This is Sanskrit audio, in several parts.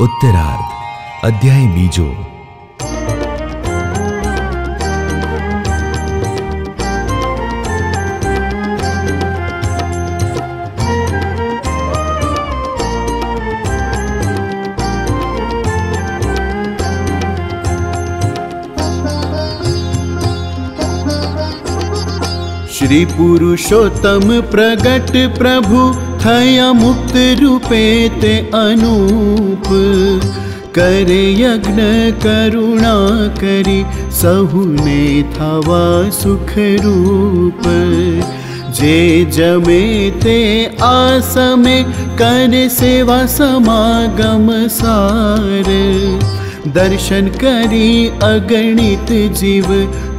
उत्तरार्ध अध्याय बीजो। श्री पुरुषोत्तम प्रगट प्रभु थया मुक्त रूपे ते अनूप, करे यज्ञ करुणा करी सहुने थावा सुख रूप। जे जमे ते आसमे करे सेवा समागम सार, दर्शन करी अगणित जीव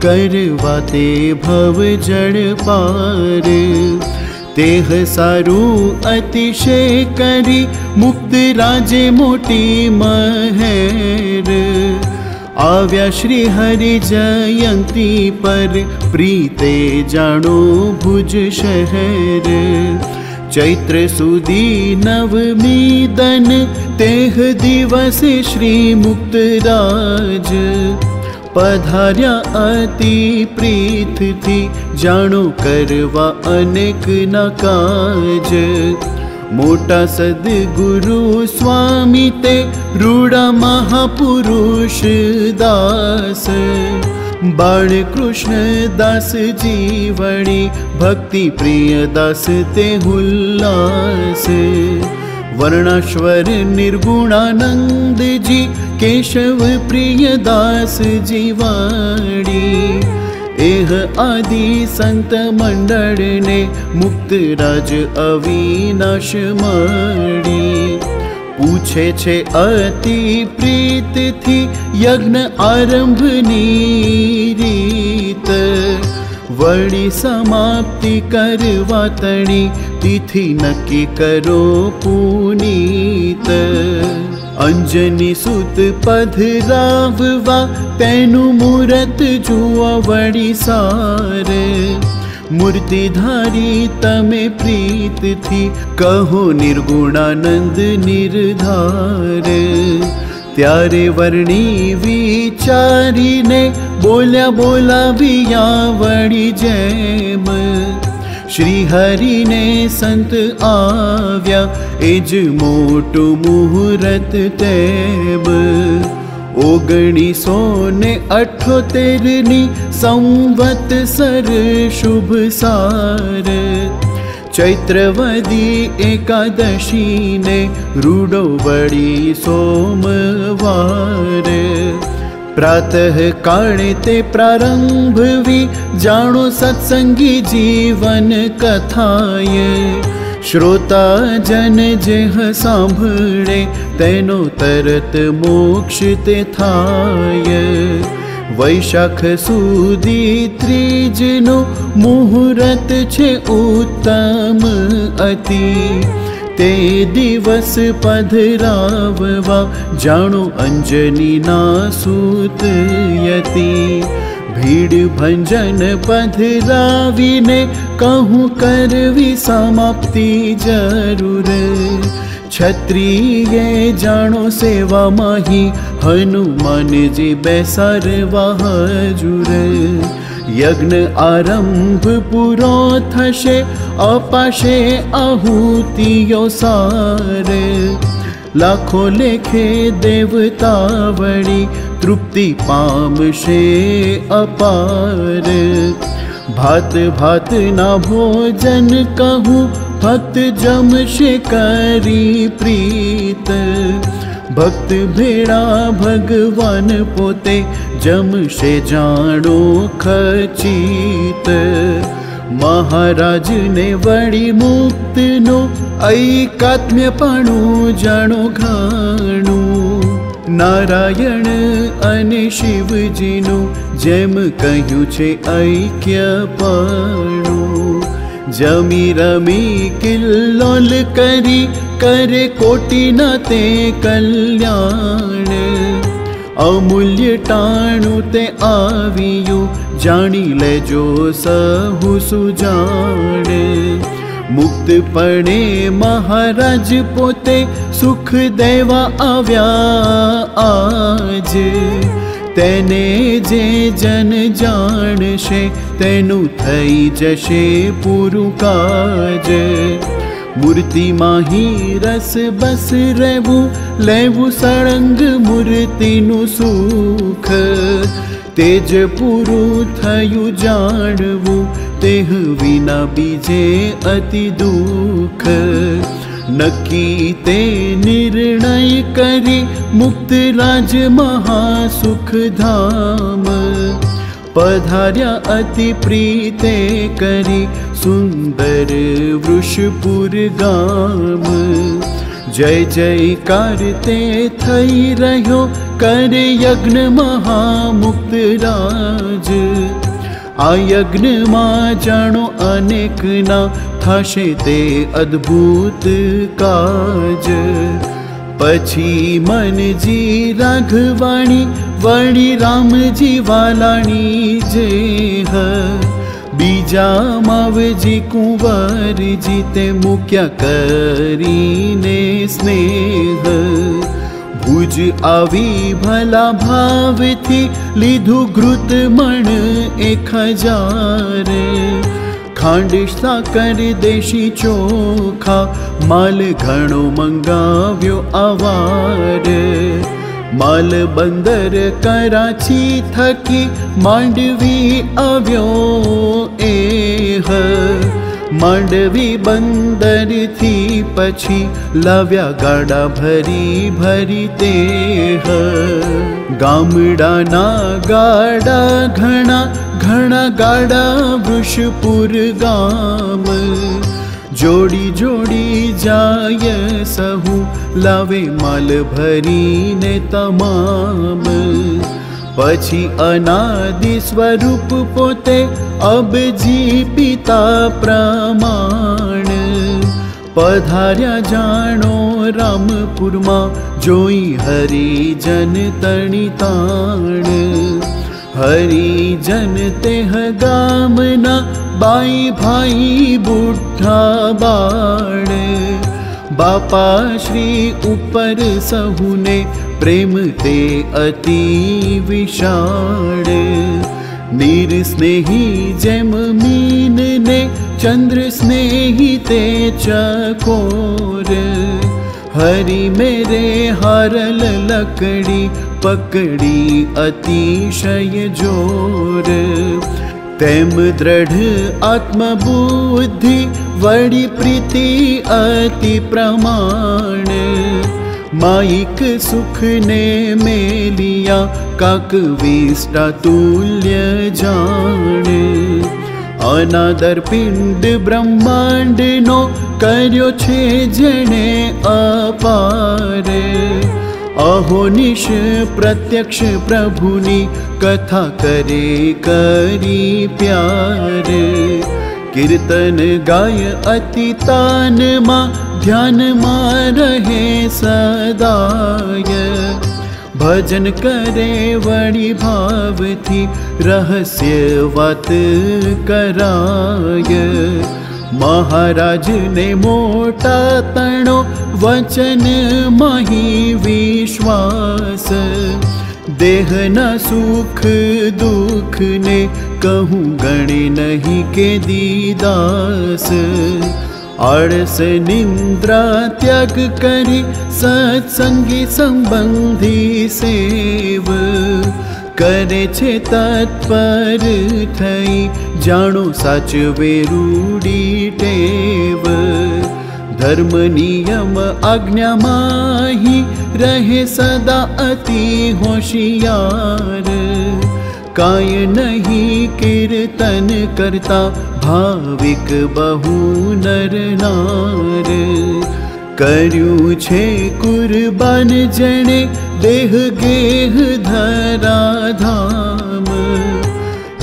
करवाते भव जड़ पार। तेह सारू अतिशय करी मुक्त राजे मोटी महर, आव्या श्री हरि जयंती पर प्रीते जानो भुज शहर। चैत्र सुदी नवमी दन तेह दिवस श्री मुक्त राज, पधार्या अति प्रीत थी जानो करवा अनेक न काज। मोटा सद्गुरु स्वामी ते रूढ़ा महापुरुष दास, बाल कृष्ण दास जीवणी भक्ति प्रिय दास ते हुल्लास। वर्णाश्वर निर्गुणानंद जी केशव प्रिय दास जीवाणी, एह आदि संत मंडल ने मुक्त राज अविनाश मणि। पूछे छे अति प्रीत थी यज्ञ आरंभनी रीत, वड़ी समाप्ति करवा तणी तिथि नक्की करो पुनीत। अंजनी सुत पधराववा तेनु मूरत जुआ वड़ी सार, मूर्तिधारी तमे प्रीत थी कहो निर्गुणानंद निर्धार। त्यारे वर्णी विचारी ने बोल्या बोला बिया वड़ी जैम, श्री हरि ने संत आव्या एज मोटू मुहूर्त तैब। 1978 संवत्सर शुभ सार, चैत्रवदी एकादशी ने रूडो बड़ी सोमवार। प्रातः काले ते प्रारंभ भी जानो सत्संगी जीवन कथाय। श्रोता जन जेह सांभळे तेनो तरत मोक्ष ते थाय। वैशाख सुदी त्रीजनो मुहूर्त छे उत्तम अति, ते दिवस पधराववा जानो अंजनी ना सूत यति। भीड़ भंजन पधरावीने कहूँ करवी समाप्ति जरूर। क्षत्रिय जानो सेवा माही हनुमान जी बेसारवा हजूर। यज्ञ आरंभ पूरो थशे अपाशे आहुतियो सार। लाखों लेखे देवता वड़ी तृप्ति पामशे अपार। भात भात ना भोजन कहूँ भक्त जमशे करी प्रीत। भक्त भेड़ा भगवान पोते जमशे जानो खचित। महाराज ने वड़ी मुक्त नो ऐकात्म्यपणु जानो घाणु। नारायण अने शिवजीनु जेम कह્યું છે ऐक्यपणु। जमी रमी किल्लोल करी करे कोटि न ते कल्याण। अमूल्य टाणु ते आवियु जानी लेजो सहु सुजाण। मुक्तपणे महाराज पोते सुख देवा आव्या आज। तेने जे जन जाणशे तेनु थई जशे पूरु काज। मूर्ति माही रस बस रहवू लेवू सळंग मूर्तिनु सुख। तेज पूरु थयु जाणवू तेह विना बीजे अति दुख। नक्की ते निर्णय करी मुक्त राज महासुख धाम। पधार्या अति प्रीते करी सुंदर वृषपुर गाम। जय जयकार ते थई रह्यो कर यज्ञ महामुक्त राज। आ यज्ञ मां जाणो अनेक ना थाशे ते अद्भुत काज। पछी मनजी राघवाणी वणी रामजी वालाणी जेह। बीजा मावजी कुंवरजी ते मुक्या करीने स्नेह। भुज आवी भला भाव थी लीधु घृत मण 1000। खांड साकर देशी चोखा माल घणो मंगाव्यो आवार। माल बंदर कराची थकी मांडवी आव्यो एह। मांडवी बंदर थी पछी लाव्या गाड़ा भरी भरी तेह। गामडाना गाड़ा घणा घणा गाड़ा वृषपुर गाम। जोड़ी जोड़ी जाय सहु लावे माल भरी ने तमाम। पछी अनादि स्वरूप पोते अब जी पिता प्रमाण। पधार्या जाणो रामपुर मां जोई हरिजन तणी ताण। हरिजन तेह गामना बाई भाई बुढ़ा बाण। बापा श्री ऊपर सहुने प्रेम ते अति विशाळ। नीर स्नेही जेम मीन ने चंद्र स्नेही ते चकोर। हरि मेरे हारल लकड़ी पकड़ी अतिशय जोर। तेम दृढ़ आत्मबुद्धि वड़ी प्रीति अति प्रमाण। माइक सुख ने मेलिया काक विष्टा तुल्य जान। अनादर पिंड ब्रह्मांड नो कर्यो छे जने अपार। अहोनिश प्रत्यक्ष प्रभुनी कथा करे करी प्यार। कीर्तन गाय अति तान मां ध्यान मां रहे सदाय। भजन करे वड़ी भाव थी रहस्य वात कराय। महाराज ने मोटा तणो वचन माही विश्वास। देहना सुख दुख ने कहूँ गणे नहीं के दीदास। आळस निंद्रा त्याग करी सत्संगी संबंधी सेव। करे छे तत्पर थई जाणो साचवे रूढ़ी टेव। धर्म नियम आज्ञा माही रहे सदा अति होशियार। काय नहीं कीर्तन करता भाविक बहु नर नार। कर्यु छे कुर्बान जने देह गेह धरा धाम।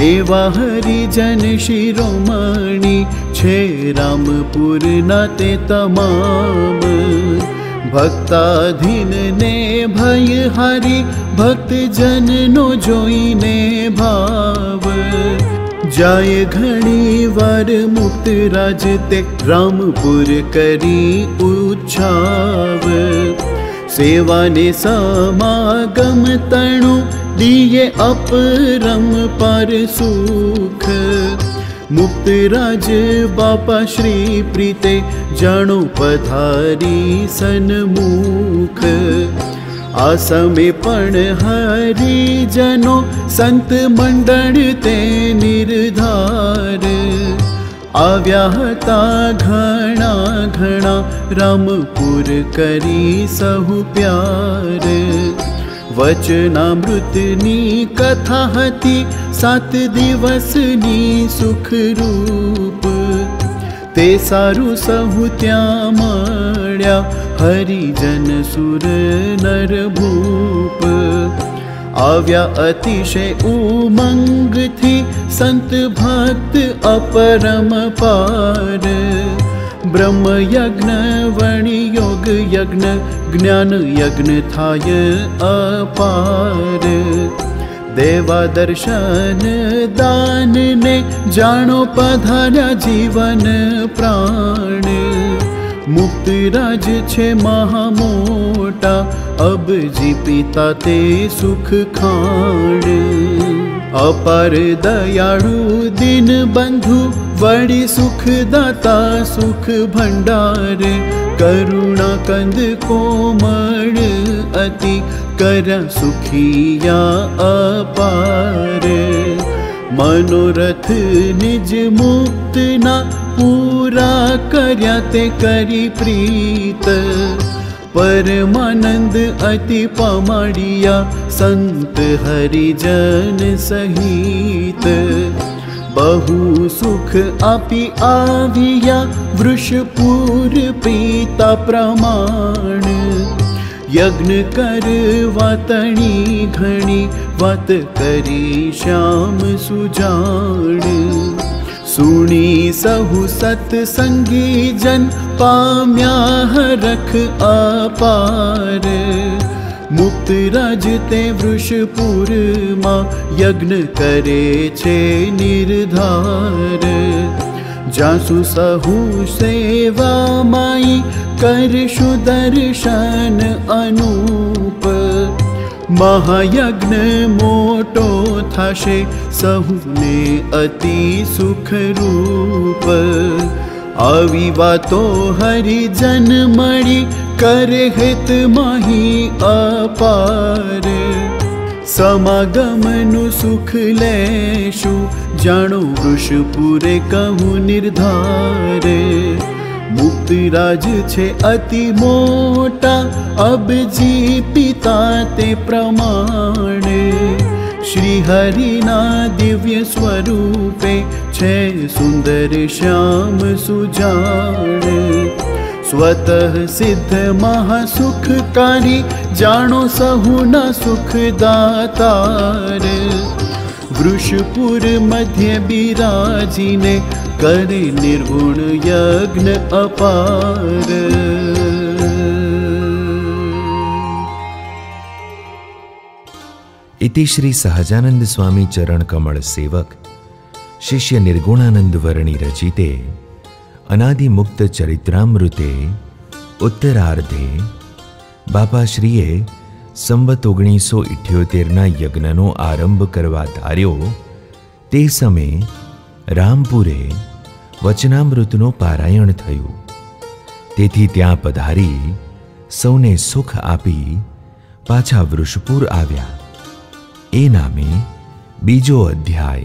एवा हरिजन शिरोमणि छे रामपुर नाते तमाम। भक्ताधीन ने भय हारी भक्त जन नो जोईने भाव। जाय घणी वार मुक्तराज ते रामपुर करी उच्छाव। सेवाने समागम तणु दिए अपरम पर सुख। मुक्तराज बापा श्री प्रीते जाणो पधारी सन्मुख। आसमे पण हरिजनो संत मंडळ ते निर्धार। आव्या हता घणा घणा रामपुर करी सहु प्यार। वचनामृतनी कथा हती 7 दिवसनी सुख रूप। ते सारु सहु त्या मळ्या हरिजन सुर नर भूप। आव्या अतिशय उमंग थी संत भक्त अपरम पार। ब्रह्म यज्ञ वणि योग यज्ञ ज्ञान यज्ञ थाय अपार। देवा दर्शन दान ने जानो पधार्या जीवन प्राण। मुक्तराज छे महामोटा अब जी पिता ते सुख खाण। अपार दयाळु दीन बंधु वड़ी सुख दाता सुख भंडार। करुणा कंद कोमल अति कर सुखिया अपार। मनोरथ निज मुक्त ना पूरा कर्या ते करी प्रीत। परमानंद अति पमाड़िया संत हरिजन सहित। बहु सुख आपी आविया वृषपुर पीता प्रमाण। यज्ञ करवा तणी घणी वात करी श्याम सुजाण। सुनी सहु सत्संगी जन पाम्या हरख अपार। मुक्तराज ते वृषपुर मा यज्ञ करे छे निर्धार। जासु सहु सेवा माई करशु दर्शन अनूप। महायज्ञ मोटो थाशे सहुने अति सुख रूप। आवी वातो हरिजन मळी करे हित माही अपार। समागमनु सुख लेशु जाणो वृषपुरे कहूँ निर्धार। मुक्तराज छे अति मोटा अब जी पिता ते प्रमाण। श्री हरिना दिव्य स्वरूपे छे सुंदर श्याम सुजाण। स्वतः सिद्ध महासुखकारी जानो सहुना सुख दातार। वृषपुर मध्य बिराजीने करे निर्गुण यज्ञ अपार। इति श्री सहजानंद स्वामी चरण कमल सेवक शिष्य निर्गुणानंद वर्णी रचिते अनादि मुक्त चरित्रामृते उत्तरार्धे बापाश्रीए संवत 1978 यज्ञनो आरंभ करवा धार्यो ते समय रामपुरे वचनामृतनो पारायण थयुं। तेथी त्यां पधारी सौने सुख आपी पाछा वृषपुर आव्या। ए नामे बीजो अध्याय।